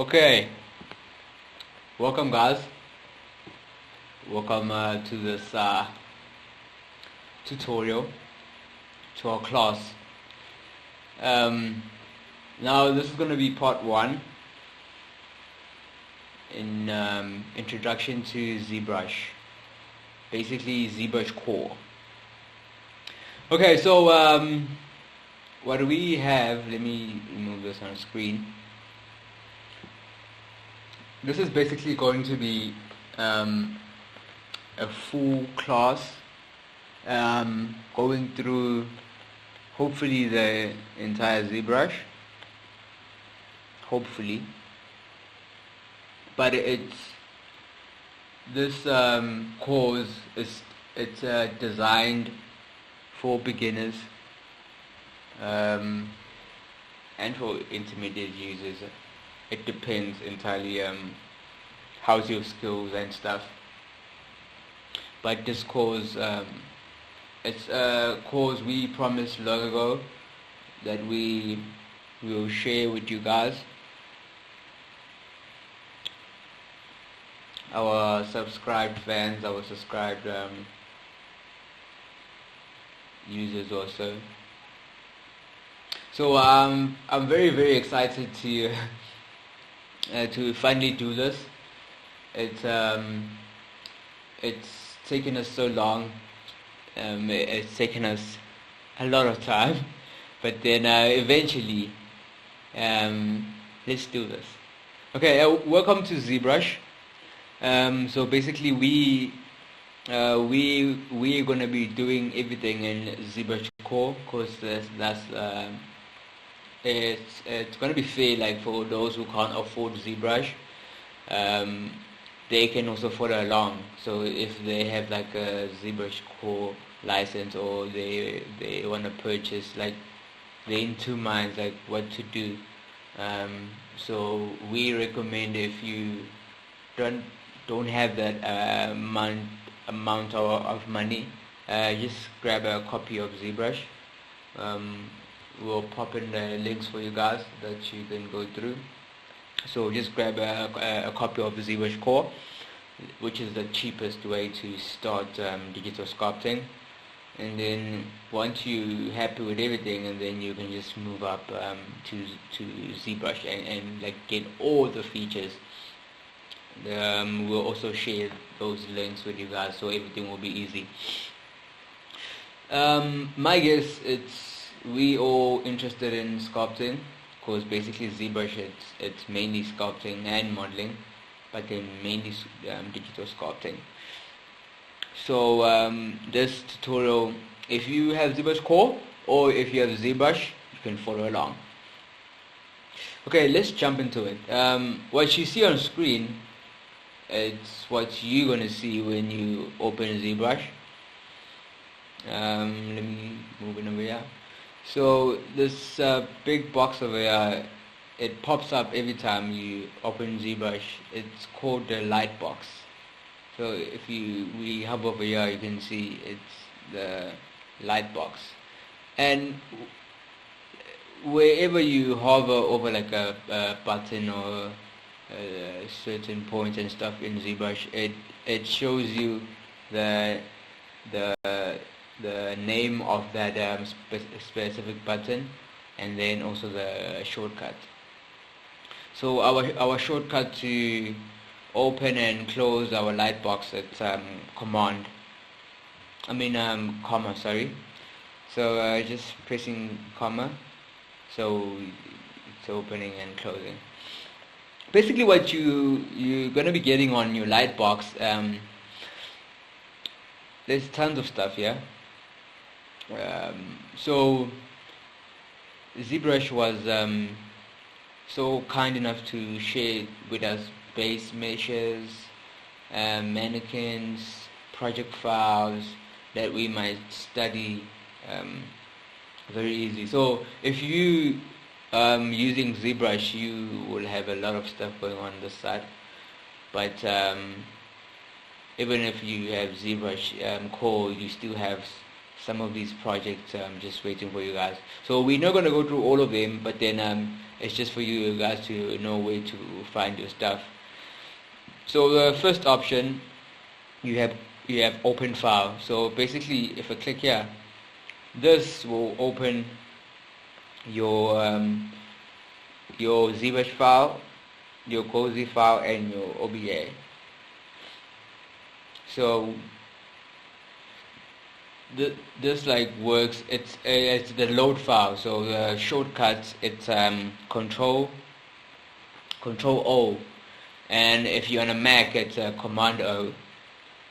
Okay, welcome guys. Welcome to this tutorial, to our class. Now this is going to be part 1 in introduction to ZBrush, basically ZBrush core. Okay, so what do we have? Let me remove this on the screen. This is basically going to be a full class going through hopefully the entire ZBrush, hopefully, but this course is designed for beginners and for intermediate users. It depends entirely how's your skills and stuff. But this course, it's a course we promised long ago that we will share with you guys, our subscribed fans, our subscribed users also. So I'm very excited to finally do this. It's taken us so long. It's taken us a lot of time, but then eventually, let's do this. Okay, welcome to ZBrush. So basically, we're gonna be doing everything in ZBrush core, because it's gonna be fair, like for those who can't afford ZBrush, they can also follow along. So if they have like a ZBrush core license, or they want to purchase, like they're in two minds like what to do. So we recommend, if you don't have that amount of money, just grab a copy of ZBrush. We'll pop in the links for you guys that you can go through. So just grab a copy of the ZBrush core, which is the cheapest way to start digital sculpting. And then once you're happy with everything, and then you can just move up to ZBrush and like get all the features. We'll also share those links with you guys, so everything will be easy. My guess, we all interested in sculpting, because basically ZBrush it's mainly sculpting and modeling, but then mainly digital sculpting. So this tutorial, if you have ZBrush core or if you have ZBrush, you can follow along. Okay, let's jump into it. What you see on screen, it's what you're gonna see when you open ZBrush. Let me move it over here. So this big box over here, it pops up every time you open ZBrush. It's called the light box. So if we hover over here, you can see it's the light box. And wherever you hover over like a button or a certain point and stuff in ZBrush, it shows you the name of that specific button, and then also the shortcut. So our shortcut to open and close our light box, it's comma, sorry. So just pressing comma, so it's opening and closing. Basically what you're gonna be getting on your light box, there's tons of stuff here. So ZBrush was so kind enough to share with us base meshes, mannequins, project files that we might study very easy. So if you using ZBrush, you will have a lot of stuff going on this side. But even if you have ZBrush core, you still have some of these projects just waiting for you guys. So we're not going to go through all of them, but then it's just for you guys to know where to find your stuff. So the first option, you have open file. So basically, if I click here, this will open your ZBrush file, your Cozy file, and your OBA. So this like works. It's the load file. So the shortcuts, it's Control O, and if you're on a Mac, it's Command O,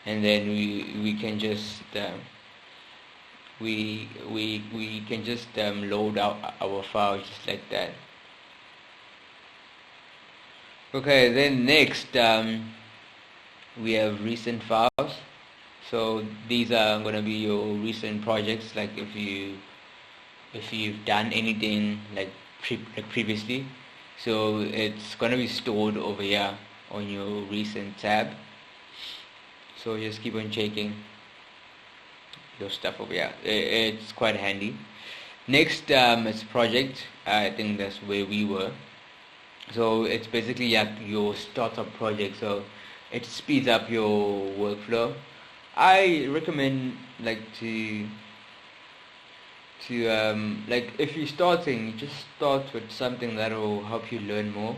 and then we can just we can just load out our file just like that. Okay, then next we have recent files. So these are going to be your recent projects, like if you've done anything like previously. So it's going to be stored over here on your recent tab. So just keep on checking your stuff over here. It's quite handy. Next, it's project. I think that's where we were. So it's basically like your startup project. So it speeds up your workflow. I recommend like to like if you're starting, just start with something that will help you learn more.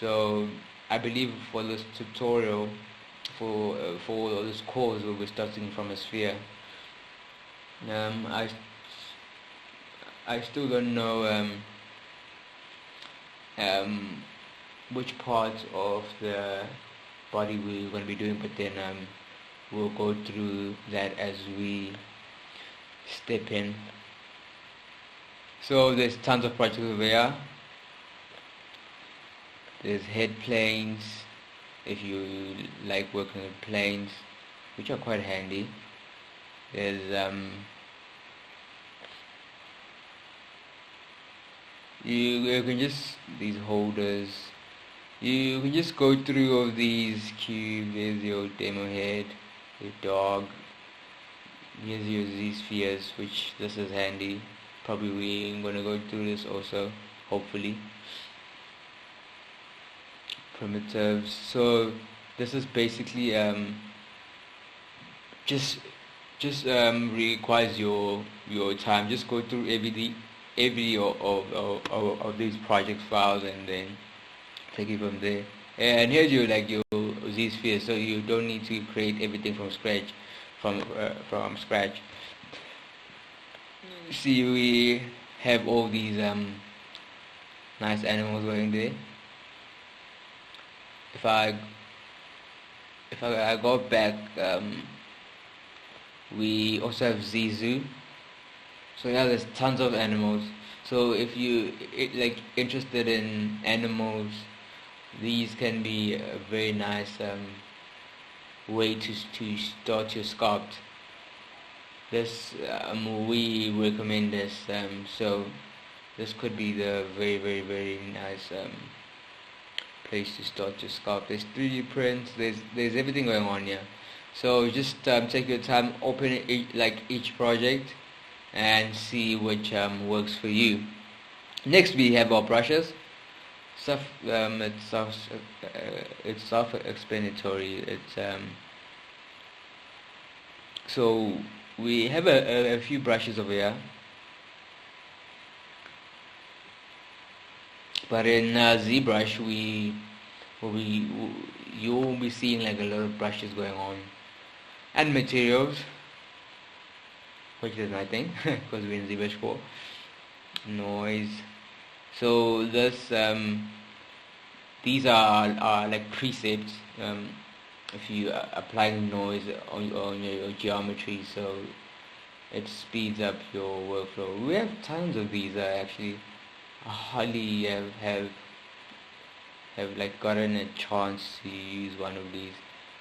So I believe for this tutorial, for this course, we'll be starting from a sphere. I still don't know which part of the body we're going to be doing, but then we'll go through that as we step in. So there's tons of projects over here. There's head planes, if you like working with planes, which are quite handy. There's you can just, these holders, you can just go through all these cubes. There's your demo head, your dog, here's your Z-spheres, which this is handy. Probably we're gonna go through this also, hopefully. Primitives. So this is basically just requires your time. Just go through every of these project files and then take it from there. And here's your Z-sphere, so you don't need to create everything from scratch. See, we have all these nice animals going there. If I go back, we also have Zizu. So yeah, there's tons of animals. So if you interested in animals, these can be a very nice way to start your sculpt. This we recommend this. So this could be the very nice place to start your sculpt. There's 3D prints. There's everything going on here. So just take your time, open each project, and see which works for you. Next, we have our brushes. It's self-explanatory. So we have a few brushes over here, but in ZBrush you will be seeing like a lot of brushes going on, and materials, which is nothing because we're in ZBrush 4. Noise. So these are like presets. If you apply noise on your geometry, so it speeds up your workflow. We have tons of these. Actually, I hardly have gotten a chance to use one of these,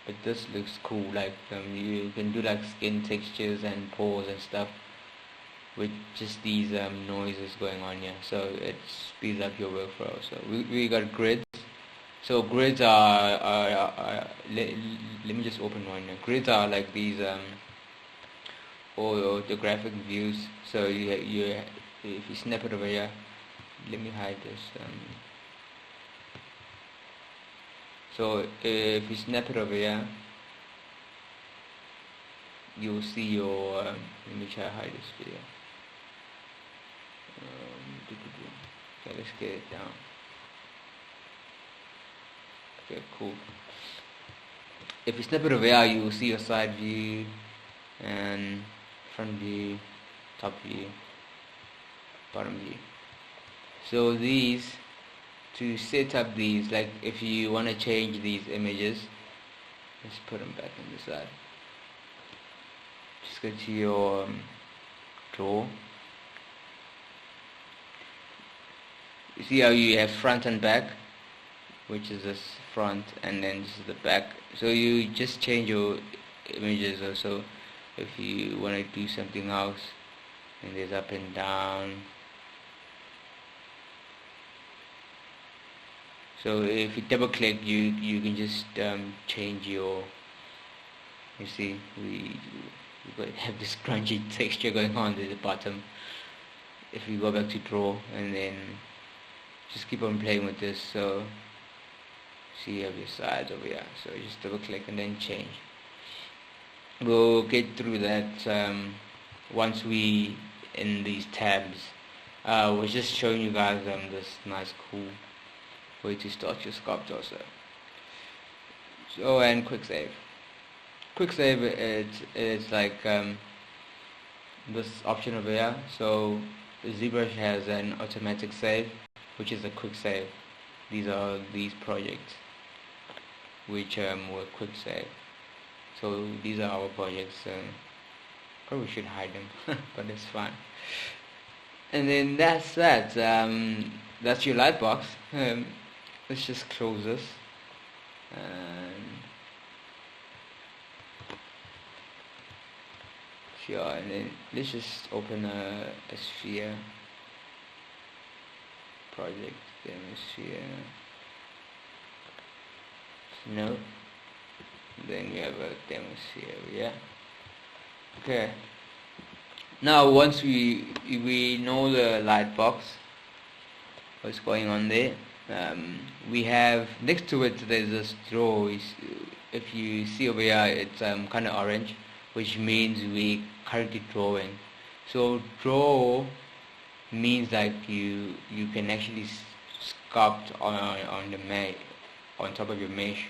but this looks cool. Like you can do like skin textures and pores and stuff with just these noises going on here, so it speeds up your workflow. So we got grids. So grids are let me just open one here. Grids are like these or the graphic views. So if you snap it over here, let me hide this. So if you snap it over here, you'll see your. Let me try to hide this video. Okay, let's get it down. Okay, cool. If you snap it over here, you will see your side view and front view, top view, bottom view. So these, to set up these, like if you want to change these images, let's put them back on the side. Just go to your draw. You see how you have front and back, which is this front, and then this is the back. So you just change your images also. If you want to do something else, and there's up and down. So if you double click, you can just change your. You see, we have this crunchy texture going on at the bottom. If you go back to draw and then just keep on playing with this, so see you have your sides over here. So just double click and then change. We'll get through that once we in these tabs. We're just showing you guys this nice cool way to start your sculpt also. So, and quick save. Quick save, it's like this option over here. So ZBrush has an automatic save, which is a quick save. These are these projects which were quick save. So these are our projects. Probably should hide them, but it's fine. And then that's that. That's your lightbox. Let's just close this. Sure, and then let's just open a sphere project, sphere. No. Then we have a sphere, yeah. Okay. Now once we know the lightbox, what's going on there, we have next to it there's this draw. If you see over here, it's kind of orange, which means we currently drawing. So draw means like you can actually sculpt on the mesh, on top of your mesh,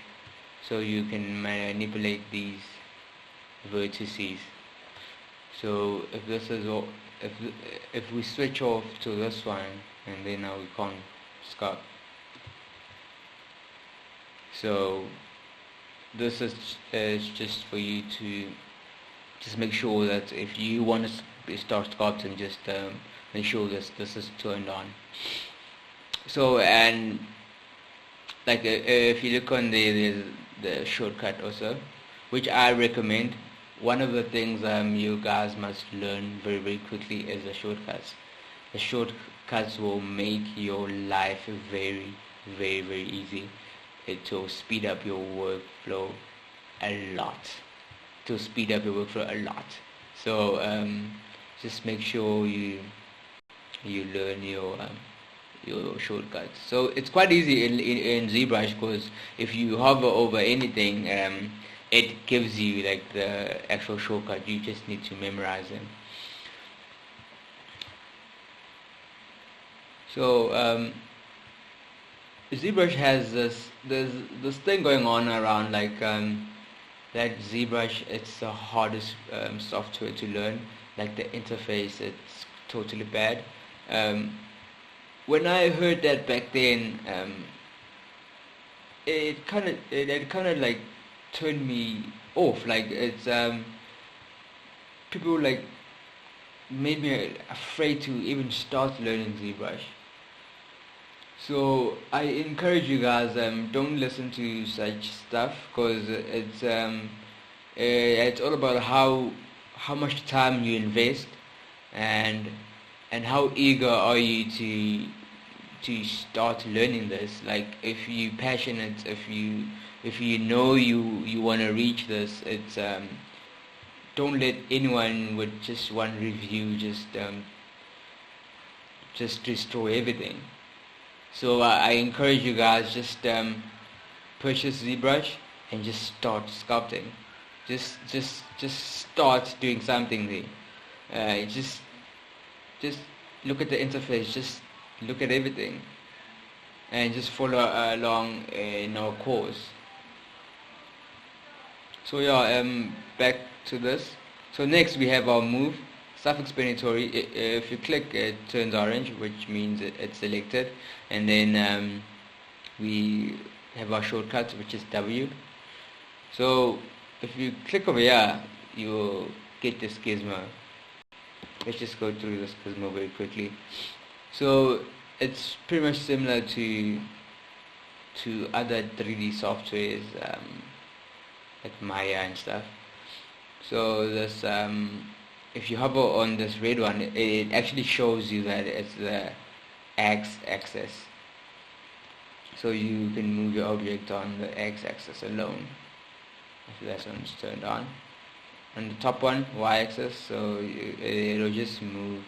so you can manipulate these vertices. So if this is all, if we switch off to this one, and then now we can't sculpt. So this is just for you to just make sure that if you want to start sculpting, just make sure this is turned on. So, and like if you look on the shortcut also, which I recommend. One of the things you guys must learn very, very quickly is the shortcuts. The shortcuts will make your life very, very, very easy. It will speed up your workflow a lot. To speed up your workflow a lot. So just make sure you learn your shortcuts. So it's quite easy in ZBrush, because if you hover over anything, it gives you like the actual shortcut. You just need to memorize them. So ZBrush has this thing going on around like that ZBrush, it's the hardest software to learn. Like the interface, it's totally bad. When I heard that back then, it kind of like turned me off. Like it's people like made me afraid to even start learning ZBrush. So I encourage you guys, don't listen to such stuff, because it's all about how much time you invest and how eager are you to start learning this. Like if you're passionate, if you know you want to reach this, it's don't let anyone with just one review just destroy everything. So I encourage you guys, just purchase ZBrush and just start sculpting. Just start doing something there. Just look at the interface. Just look at everything, and just follow along in our course. So yeah, back to this. So next we have our move. Self-explanatory. If you click, it turns orange, which means it's selected, and then we have our shortcut, which is W. So if you click over here, you will get this gizmo. Let's just go through this gizmo very quickly. So it's pretty much similar to other 3D softwares, like Maya and stuff. So this if you hover on this red one, it actually shows you that it's the x-axis. So you can move your object on the x-axis alone, if that one's turned on. And the top one, y-axis, so it'll just move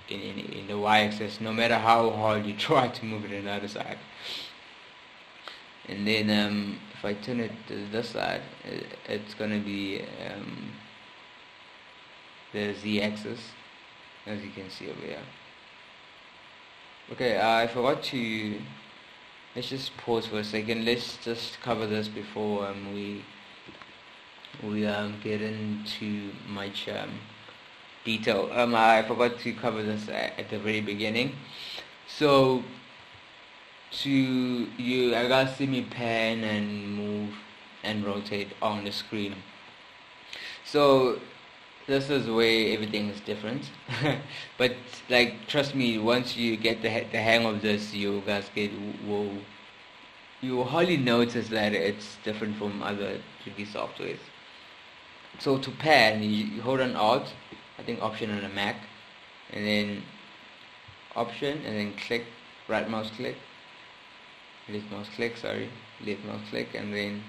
in the y-axis, no matter how hard you try to move it on the other side. And then if I turn it to this side, it's gonna be the z-axis, as you can see over here. Okay, I forgot to. Let's just pause for a second. Let's just cover this before we get into much detail. I forgot to cover this at the very beginning. So you gotta see me pan and move and rotate on the screen. So this is where everything is different. But like, trust me, once you get the hang of this, you guys you will hardly notice that it's different from other 3D softwares. So to pan, you hold on Alt, I think Option on a Mac, and then Option, and then click, right mouse click, left mouse click, and then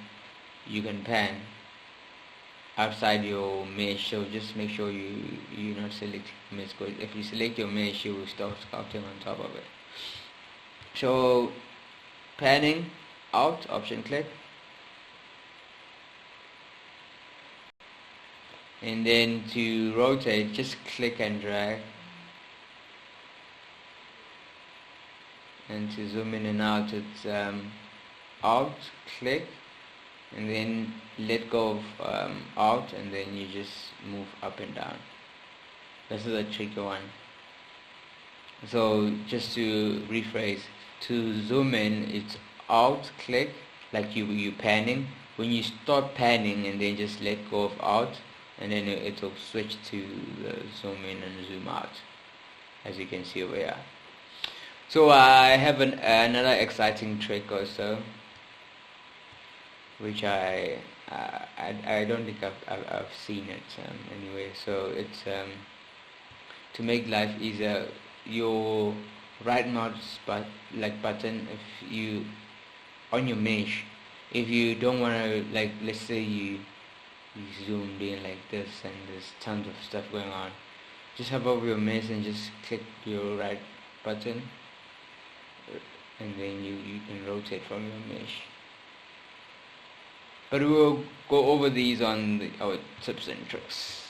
you can pan outside your mesh. So just make sure you not select mesh, because if you select your mesh, you will start sculpting on top of it. So panning out, Option click, and then to rotate, just click and drag, and to zoom in and out, it's Alt click, and then let go of Alt, and then you just move up and down. This is a tricky one. So just to rephrase, to zoom in, it's Alt click, like you panning. When you start panning, and then just let go of Alt, and then it will switch to the zoom in and zoom out, as you can see over here. So I have another exciting trick also, which I don't think I've seen it anyway. So it's to make life easier. Your right mouse button, if you on your mesh, if you don't want to, like, let's say you zoomed in like this and there's tons of stuff going on, just hover over your mesh and just click your right button, and then you can rotate from your mesh. But we will go over these on our tips and tricks.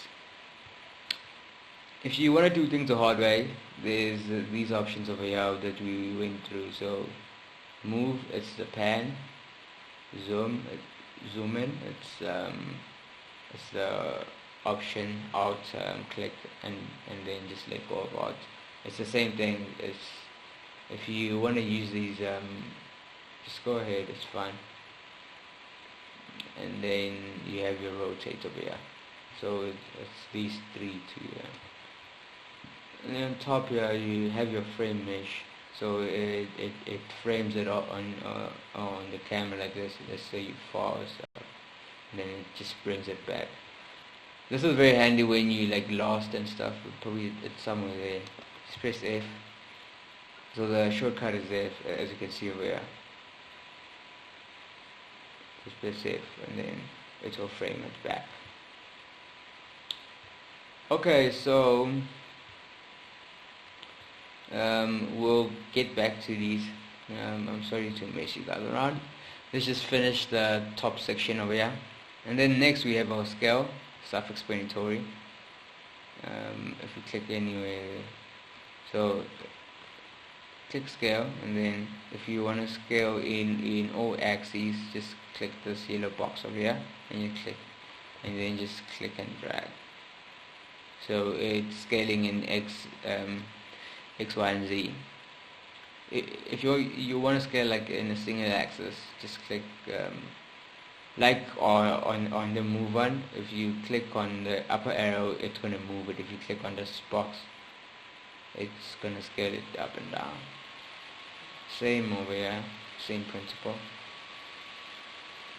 If you want to do things the hard way, there's these options over here that we went through. So move, it's the pan. Zoom in, it's the option Alt click, and then just let go of Alt. It's the same thing. It's, if you want to use these, just go ahead, it's fine. And then you have your rotate over here. So it's these three to and then on top here you have your frame mesh. So it frames it up on the camera like this. Let's say you fall or stuff, and then it just brings it back. This is very handy when you like lost and stuff. Probably it's somewhere there. Just press F. So the shortcut is F, as you can see over here. Just press F, and then it will frame it back. Okay, so we'll get back to these. I'm sorry to mess you guys around. Let's just finish the top section over here. And then next we have our scale, self-explanatory. If we click anywhere, so click scale, and then if you want to scale in all axes, just click this yellow box over here, and you click, and then just click and drag. So it's scaling in X, Y, and Z. If you want to scale like in a single axis, just click like on the move one. If you click on the upper arrow, it's gonna move it. If you click on this box, it's gonna scale it up and down. Same over here, same principle.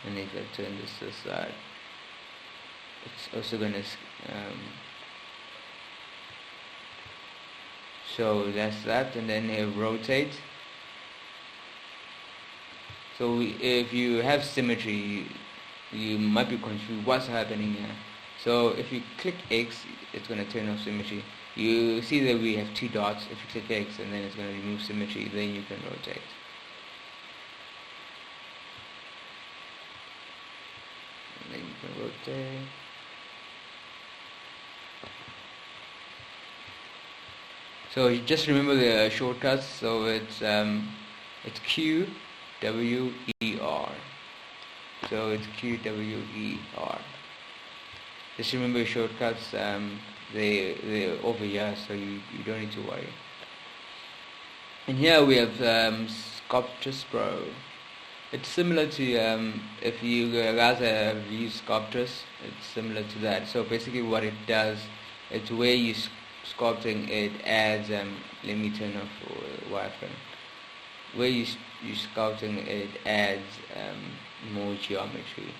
And if I turn this to the side, it's also gonna so that's that. And then have rotate. So if you have symmetry, you might be confused what's happening here. So if you click X, it's going to turn off symmetry. You see that we have two dots. If you click X, and then it's going to remove symmetry, then you can rotate. And then you can rotate. So you just remember the shortcuts. So it's Q, W, E, R. So it's Q, W, E, R. Just remember your shortcuts. They're over here, so you don't need to worry. And here we have Sculptris Pro. It's similar to if you guys have used Sculptris, it's similar to that. So basically, what it does, it's where you sculpting it adds. Let me turn off Wi-Fi. Where you sculpting it adds more geometry.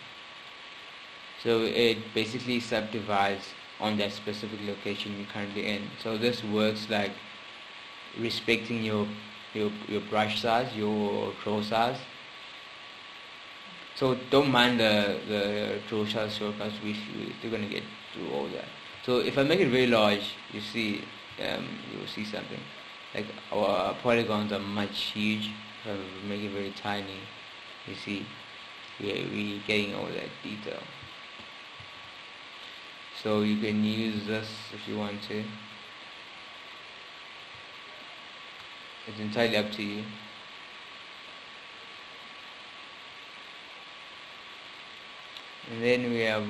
So it basically subdivides on that specific location you're currently in. So this works like respecting your brush size, your draw size. So don't mind the draw size shortcuts. We're gonna get through all that. So if I make it very large, you see, you will see something. Like our polygons are much huge. If I make it very tiny, you see, we're getting all that detail. So you can use this if you want to. It's entirely up to you. And then we have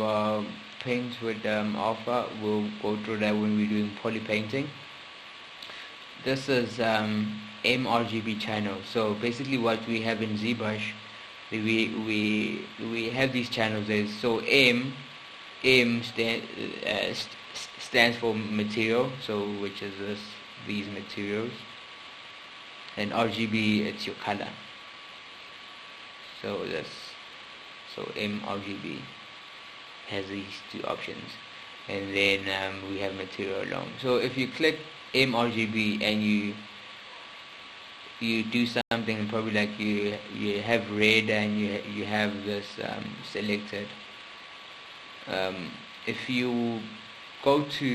paint with alpha. We'll go through that when we're doing poly painting. This is mRGB channel. So basically what we have in ZBrush, we have these channels. So M stands for material, so which is these materials, and RGB, it's your color. So mRGB has these two options, and then we have material alone. So if you click mRGB and you do something, probably like you have red and you have this selected. If you go to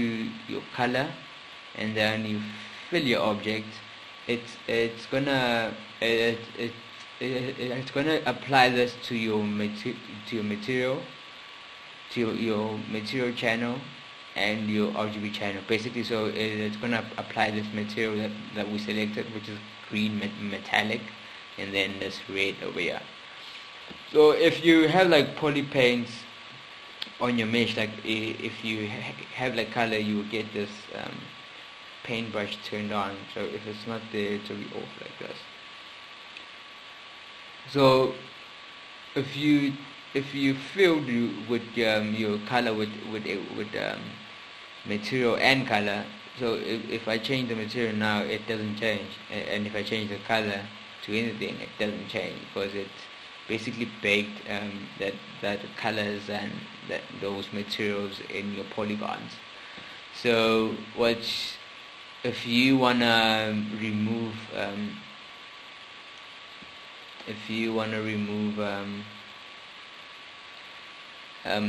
your color and then you fill your object, it's gonna apply this to your material, to your material channel and your RGB channel. Basically, so it's gonna apply this material that we selected, which is green metallic, and then this red over here. So if you have like poly paints on your mesh, like if you have like color, you will get this paintbrush turned on. So if it's not there, it will be off like this. So if you filled with your color with material and color, so if I change the material now, it doesn't change, and if I change the color to anything, it doesn't change, because it's basically baked that colors and those materials in your polygons. So if you wanna remove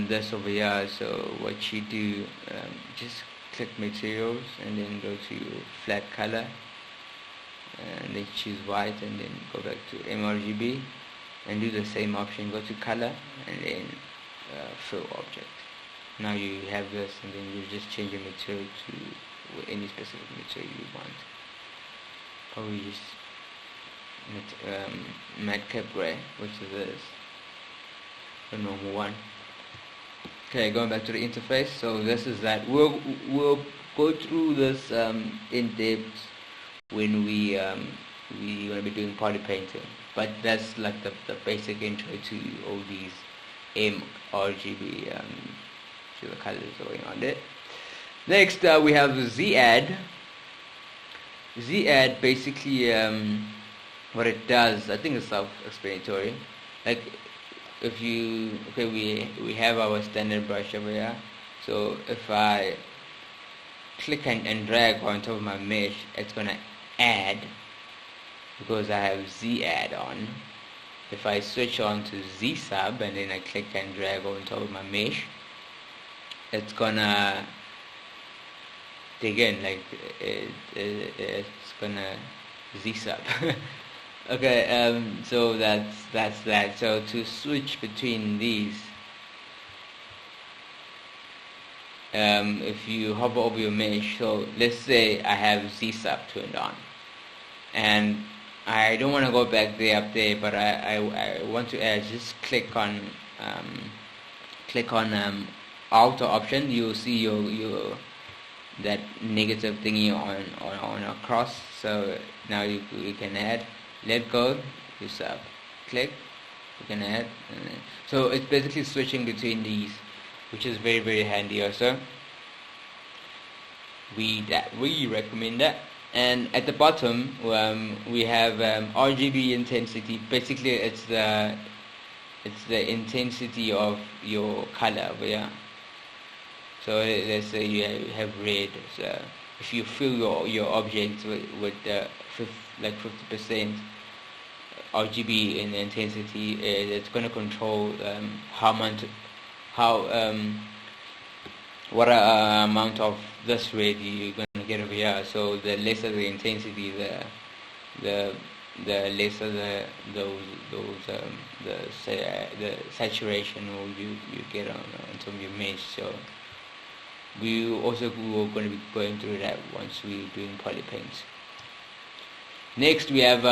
this over here, so what you do, just click materials and then go to flat color and then choose white and then go back to mRGB and do the same option, go to color and then fill object. Now you have this and then you just change your material to any specific material you want. Probably just madcap gray, which is this, the normal one. Okay, going back to the interface. So this is that. We'll go through this in depth when we going to be doing poly painting. But that's like the basic intro to all these mRGB to the colors going on there. Next we have Z-Add. Z-Add basically what it does, I think it's self-explanatory. Like if you we have our standard brush over here. So if I click and drag on top of my mesh, it's gonna add because I have Z-Add on. If I switch on to Z-Sub and then I click and drag on top of my mesh, it's gonna again like it's gonna Z-Sub. Okay, so that's that. So to switch between these, if you hover over your mesh, so let's say I have Z-Sub turned on, and I don't want to go back there up there, but I want to add. Just click on outer option. You'll see your that negative thingy on a cross. So now you can add. Let go, you sub, click, you can add. So it's basically switching between these, which is very, very handy also. We recommend that. And at the bottom we have RGB intensity. Basically it's the intensity of your color over here. So let's say you have red. So if you fill your object with like 50% RGB in intensity, it's going to control what amount of this red you're going to get over here. So the lesser the intensity, the lesser the saturation you get on top of your mesh. So we're going to be going through that once we're doing poly paints. Next we have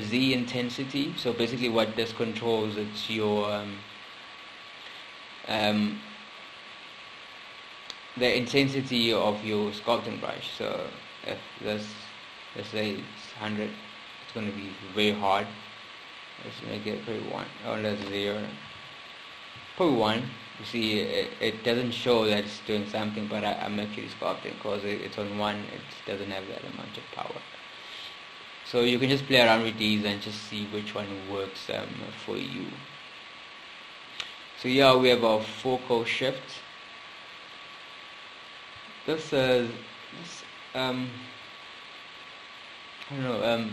Z intensity. So basically what this controls, it's your the intensity of your sculpting brush. So if this, let's say it's 100, it's going to be very hard. Let's make it probably 1, or let's 0, probably 1. You see it doesn't show that it's doing something, but I'm actually sculpting because it's on 1, it doesn't have that amount of power. So you can just play around with these and just see which one works for you. So here we have our focal shift. This I don't know,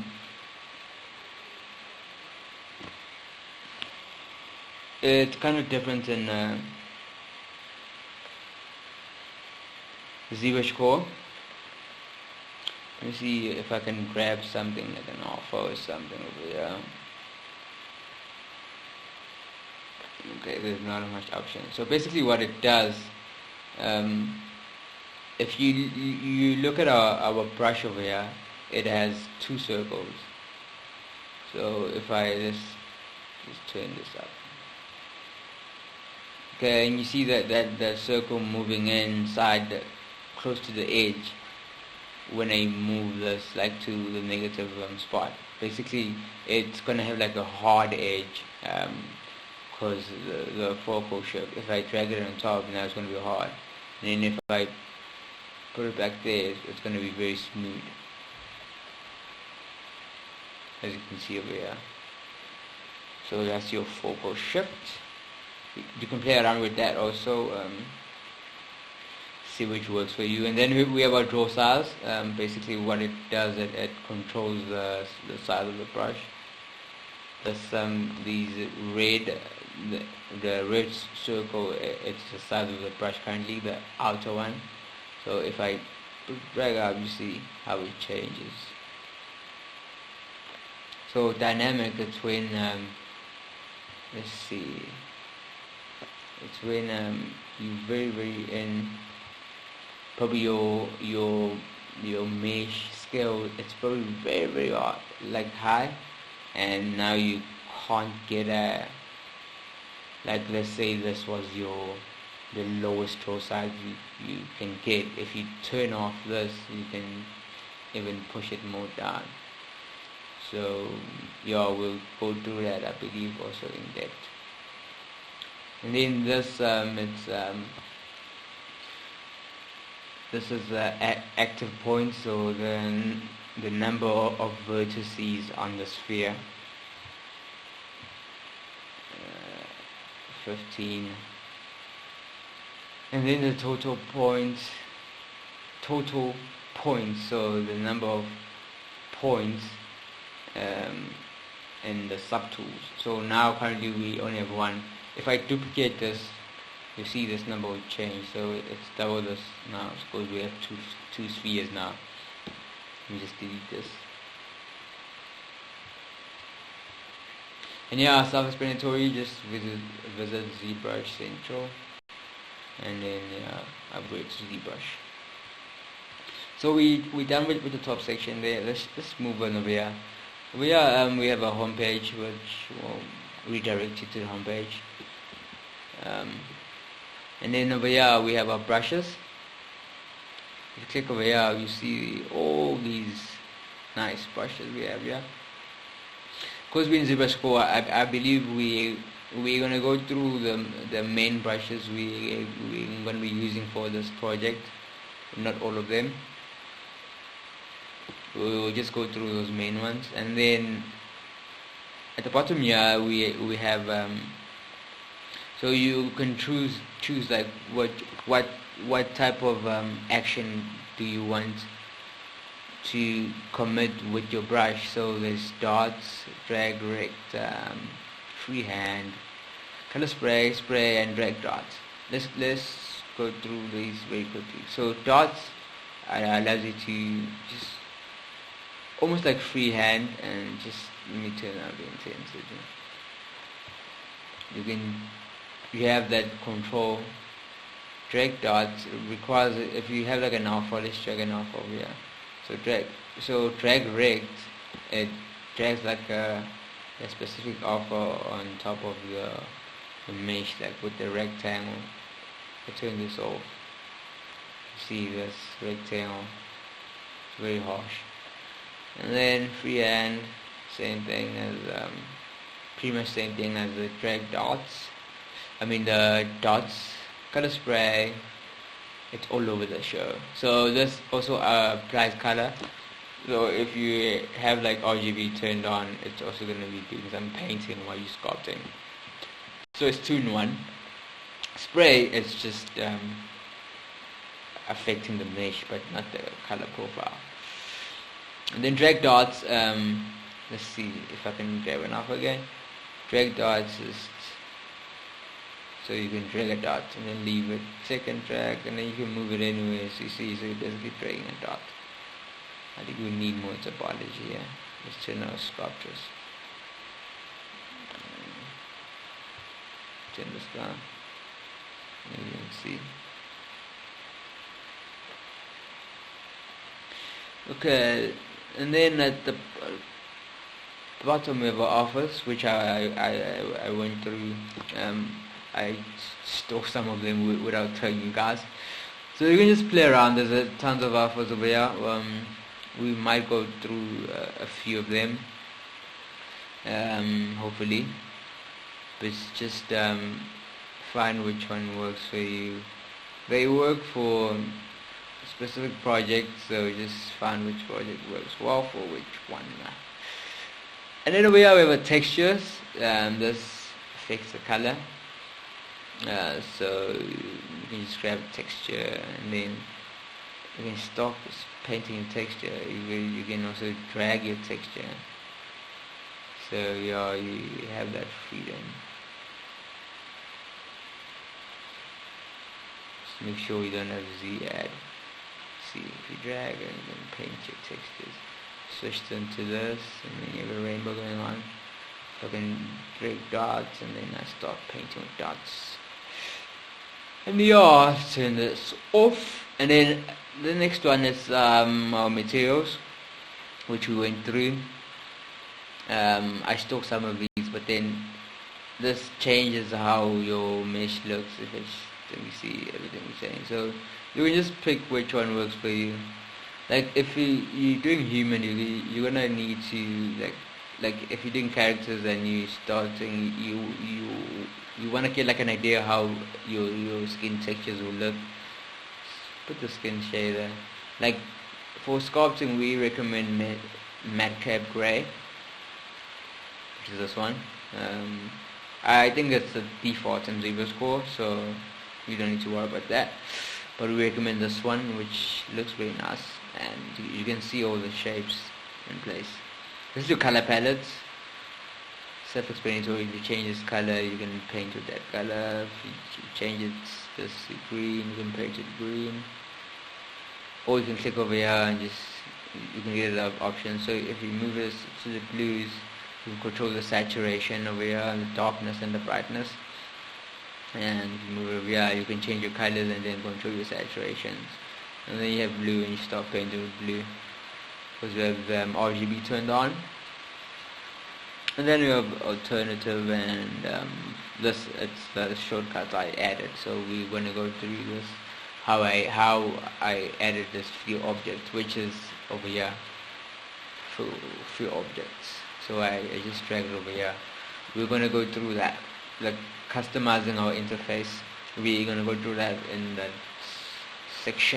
it's kind of different in ZBrush Core. Let me see if I can grab something like an alpha or something over here. Okay, there's not much option. So basically what it does, if you look at our brush over here, it has 2 circles. So if I just turn this up, okay, and you see that circle moving inside close to the edge when I move this like to the negative spot. Basically it's gonna have like a hard edge because the focal shift, if I drag it on top, now it's gonna be hard, and then if I put it back there, it's gonna be very smooth, as you can see over here. So that's your focal shift. You can play around with that also, see which works for you. And then we have our draw size. Basically what it does, it controls the size of the brush. These red, the red circle, it's the size of the brush currently, the outer one. So if I drag up, you see how it changes. So dynamic, it's when let's see, it's when you very in probably your mesh scale, it's probably very like high, and now you can't get a, like, let's say this was the lowest draw size you can get. If you turn off this, you can even push it more down. So yeah, we'll go through that, I believe, also in depth. And then this this is active points, so the number of vertices on the sphere. 15. And then the total points, so the number of points in the subtools. So now currently we only have one. If I duplicate this, you see this number will change, so it's double this now, because we have two spheres now. Let me just delete this. And yeah, self-explanatory, just visit ZBrush Central, and then upgrade to ZBrush. So we done with the top section there. Let's move on over here. We have a home page which will redirect you to the home page. And then over here we have our brushes. If you click over here, you see all these nice brushes we have here. Because we're in ZBrush Core, I believe we're gonna go through the main brushes we're gonna be using for this project. Not all of them. We'll just go through those main ones, and then at the bottom here we have so you can choose like what type of action do you want to commit with your brush. So there's dots, drag, rect, freehand, color spray, and drag dots. Let's go through these very quickly. So dots allows you to just almost like freehand, and just let me turn out the intensity. You have that control. Drag dots requires, if you have like an alpha, let's drag an alpha over here. So drag rect, it drags like a specific alpha on top of the mesh, like with the rectangle. I turn this off. See this rectangle, it's very harsh. And then freehand, same thing as pretty much same thing as the drag dots. The dots, color spray, it's all over the show. So this also applies color. So if you have like RGB turned on, it's also going to be doing some painting while you're sculpting. So it's 2-in-1. Spray is just affecting the mesh, but not the color profile. And then drag dots, let's see if I can grab it off again. Drag dots is, so you can drag a dot and then leave it, second drag, and then you can move it anywhere, so you see, so you're basically dragging a dot. I think we need more topology here. Let's turn our sculptures. Turn this down, and you can see. Okay, and then at the bottom of our office, which I went through, I stole some of them without telling you guys. So you can just play around. There's tons of offers over here. We might go through a few of them, hopefully. But just find which one works for you. They work for specific projects, so just find which project works well for which one. And then over here we have a textures. This affects the color. So you can just grab a texture, and then you can stop painting a texture. You can also drag your texture. So yeah, you have that freedom. Just make sure you don't have Z add. see, if you drag and then paint your textures, switch them to this, and then you have a rainbow going on. So I can drag dots, and then I start painting with dots. And yeah, turn this off, and then the next one is our materials, which we went through. I stock some of these, but then this changes how your mesh looks. If it's, let me see everything we're saying. So you can just pick which one works for you. Like if you're doing human, you're gonna need to like if you're doing characters and you starting you wanna get like an idea how your skin textures will look. Put the skin shader. Like for sculpting, we recommend Madcap Gray, which is this one. I think it's the default in ZBrushCore, so you don't need to worry about that. But we recommend this one, which looks very nice, and you can see all the shapes in place. This is your color palettes. Self-explanatory. If you change this color, you can paint with that color. If you change it this green, you can paint it green. Or you can click over here and you can get the options. So if you move this to the blues, you can control the saturation over here, and the darkness and the brightness. And if you move over here, you can change your colors and then control your saturations. And then you have blue, and you start painting with blue, because we have RGB turned on. And then we have alternative, and this, it's the shortcut I added. So we're going to go through this, how I added this few objects, which is over here, few objects. So I just drag it over here. We're going to go through that, like customizing our interface. We're going to go through that in that section.